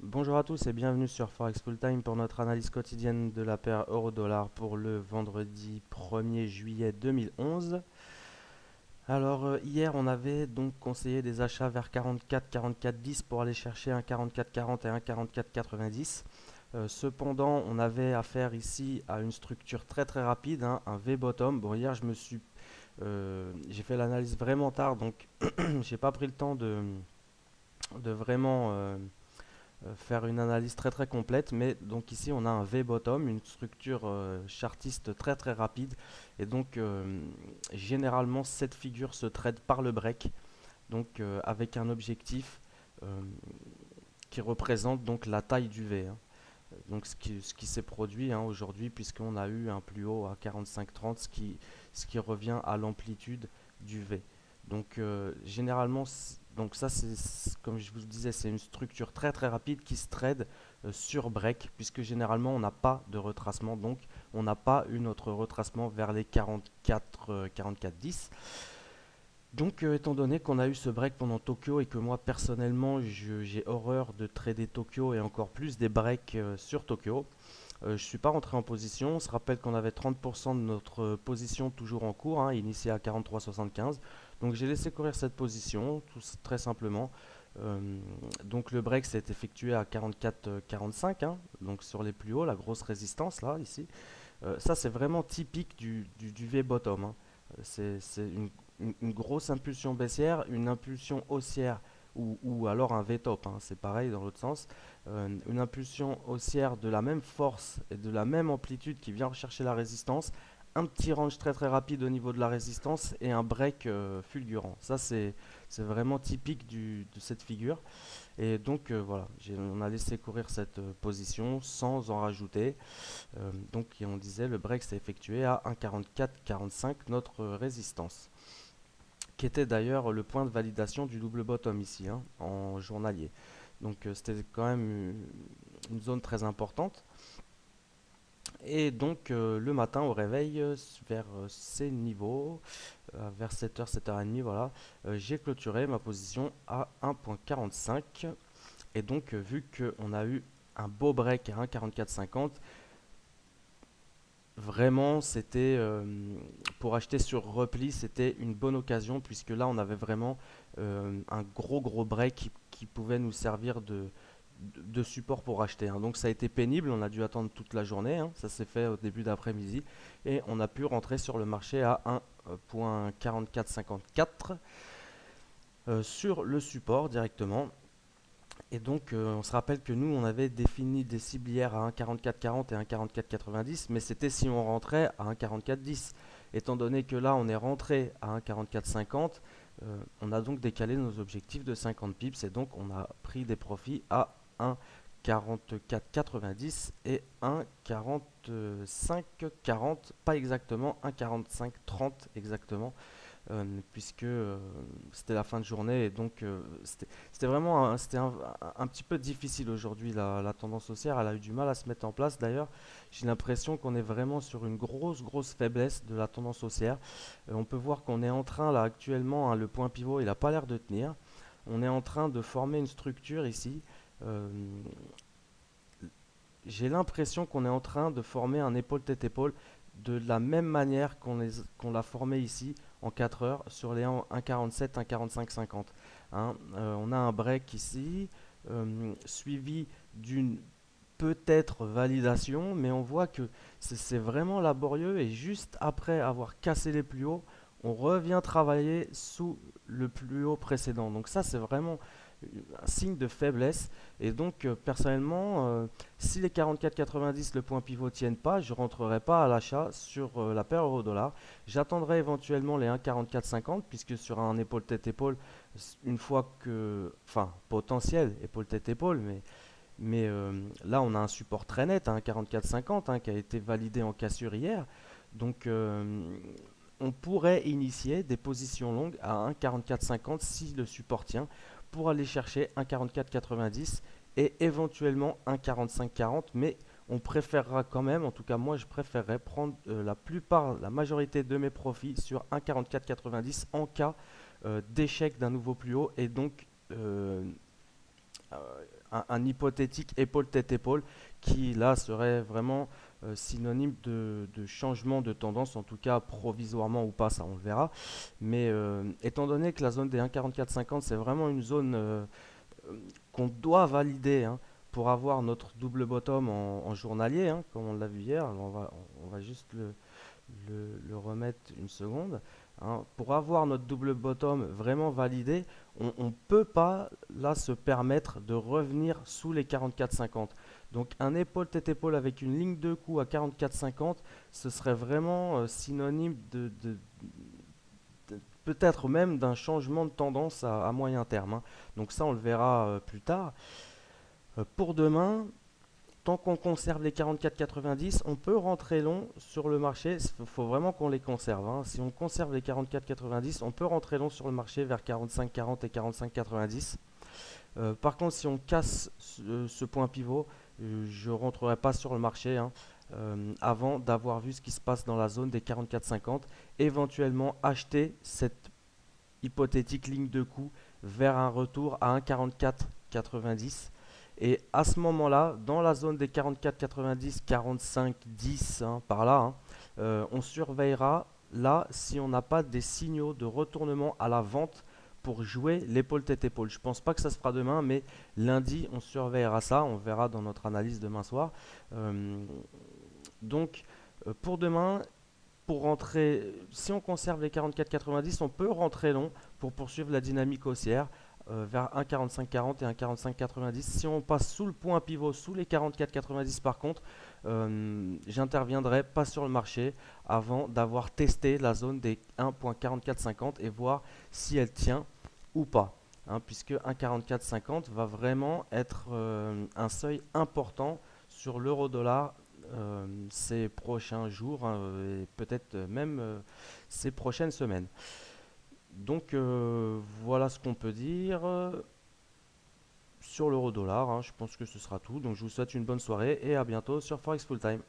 Bonjour à tous et bienvenue sur Forex Full Time pour notre analyse quotidienne de la paire euro-dollar pour le vendredi 1er juillet 2011. Hier on avait donc conseillé des achats vers 44, 44,10 pour aller chercher un 44,40 et un 44,90. Cependant, on avait affaire ici à une structure très très rapide, hein, un V-bottom. Bon, hier j'ai fait l'analyse vraiment tard, donc j'ai pas pris le temps de vraiment faire une analyse très très complète, mais donc ici on a un V-bottom, une structure chartiste très très rapide, et donc généralement cette figure se trade par le break, donc avec un objectif euh, qui représente donc la taille du V, hein. Donc ce qui s'est produit, hein, aujourd'hui, puisqu'on a eu un plus haut à 45,30, ce qui revient à l'amplitude du V. Donc généralement, donc ça comme je vous le disais, c'est une structure très très rapide qui se trade sur break, puisque généralement on n'a pas de retracement, donc on n'a pas eu notre retracement vers les 44, 44,10. Donc, étant donné qu'on a eu ce break pendant Tokyo et que moi personnellement j'ai horreur de trader Tokyo et encore plus des breaks sur Tokyo, je ne suis pas rentré en position. On se rappelle qu'on avait 30% de notre position toujours en cours, hein, initiée à 43,75. Donc j'ai laissé courir cette position, très simplement. Euh, donc le break s'est effectué à 44,45, hein, donc sur les plus hauts, la grosse résistance là, ici. Ça c'est vraiment typique du V-bottom, hein. C'est une grosse impulsion baissière, une impulsion haussière ou alors un V-top, hein, c'est pareil dans l'autre sens. Une impulsion haussière de la même force et de la même amplitude qui vient rechercher la résistance, un petit range très très rapide au niveau de la résistance et un break fulgurant. Ça c'est vraiment typique de cette figure. Et donc voilà, on a laissé courir cette position sans en rajouter. Donc on disait le break s'est effectué à 1,4445, notre résistance, qui était d'ailleurs le point de validation du double bottom ici, hein, en journalier. Donc c'était quand même une zone très importante. Et donc le matin au réveil, vers ces niveaux, vers 7h, 7h30, voilà, j'ai clôturé ma position à 1,45. Et donc vu qu'on a eu un beau break à 1,4450, vraiment, c'était pour acheter sur repli, c'était une bonne occasion puisque là, on avait vraiment un gros break qui pouvait nous servir de support pour acheter, hein. Donc ça a été pénible, on a dû attendre toute la journée, hein. Ça s'est fait au début d'après-midi et on a pu rentrer sur le marché à 1,4454 sur le support directement. Et donc, on se rappelle que nous, on avait défini des ciblières à 1,4440 et 1,4490, mais c'était si on rentrait à 1,4410. Étant donné que là, on est rentré à 1,4450, on a donc décalé nos objectifs de 50 pips et donc on a pris des profits à 1,4490 et 1,4540, pas exactement, 1,4530 exactement, puisque c'était la fin de journée et donc c'était vraiment un petit peu difficile aujourd'hui. La tendance haussière, elle a eu du mal à se mettre en place. D'ailleurs, j'ai l'impression qu'on est vraiment sur une grosse faiblesse de la tendance haussière. On peut voir qu'on est en train là actuellement, hein, le point pivot, il n'a pas l'air de tenir. On est en train de former une structure ici. Euh, j'ai l'impression qu'on est en train de former un épaule-tête-épaule de la même manière qu'on l'a formé ici en 4 heures sur les 1,47, 1,45, 50. Hein. On a un break ici, suivi d'une peut-être validation, mais on voit que c'est vraiment laborieux et juste après avoir cassé les plus hauts, on revient travailler sous le plus haut précédent. Donc ça, c'est vraiment un signe de faiblesse. Et donc, personnellement, si les 44,90, le point pivot, tiennent pas, je rentrerai pas à l'achat sur la paire euro-dollar. J'attendrai éventuellement les 1,4450, puisque sur un épaule-tête-épaule, une fois que, enfin, potentiel épaule-tête-épaule, mais là, on a un support très net, hein, 44,50, hein, qui a été validé en cassure hier. Donc, on pourrait initier des positions longues à 1,4450 si le support tient, pour aller chercher 1,4490 et éventuellement 1,4540. Mais on préférera quand même, en tout cas moi je préférerais prendre la majorité de mes profits sur 1,4490 en cas d'échec d'un nouveau plus haut et donc un hypothétique épaule-tête-épaule qui là serait vraiment synonyme de changement de tendance, en tout cas provisoirement ou pas, ça on le verra. Mais étant donné que la zone des 1,4450 c'est vraiment une zone qu'on doit valider, hein, pour avoir notre double bottom en journalier, hein, comme on l'a vu hier. Alors on va juste le remettre une seconde, hein. Pour avoir notre double bottom vraiment validé, on ne peut pas là se permettre de revenir sous les 44,50. Donc un épaule tête épaule avec une ligne de coup à 44,50, ce serait vraiment synonyme peut-être même d'un changement de tendance à moyen terme, hein. Donc ça on le verra plus tard. Pour demain, tant qu'on conserve les 44,90, on peut rentrer long sur le marché. Il faut vraiment qu'on les conserve, hein. Si on conserve les 44,90, on peut rentrer long sur le marché vers 45,40 et 45,90. Par contre, si on casse ce point pivot, je ne rentrerai pas sur le marché, hein, avant d'avoir vu ce qui se passe dans la zone des 44,50. Éventuellement acheter cette hypothétique ligne de coup vers un retour à 1,4490. Et à ce moment-là, dans la zone des 44,90, 45,10, hein, par là, hein, on surveillera là si on n'a pas des signaux de retournement à la vente pour jouer l'épaule tête épaule. Je pense pas que ça se fera demain, mais lundi on surveillera ça. On verra dans notre analyse demain soir. Euh, donc pour demain, pour rentrer, si on conserve les 44,90, on peut rentrer long pour poursuivre la dynamique haussière vers 1,4540 et 1,4590. Si on passe sous le point pivot, sous les 44,90 par contre, j'interviendrai pas sur le marché avant d'avoir testé la zone des 1,4450 et voir si elle tient ou pas, hein, puisque 1,4450 va vraiment être un seuil important sur l'euro-dollar ces prochains jours, hein, et peut-être même ces prochaines semaines. Donc voilà ce qu'on peut dire sur l'euro dollar, hein. Je pense que ce sera tout. Donc je vous souhaite une bonne soirée et à bientôt sur Forex Full Time.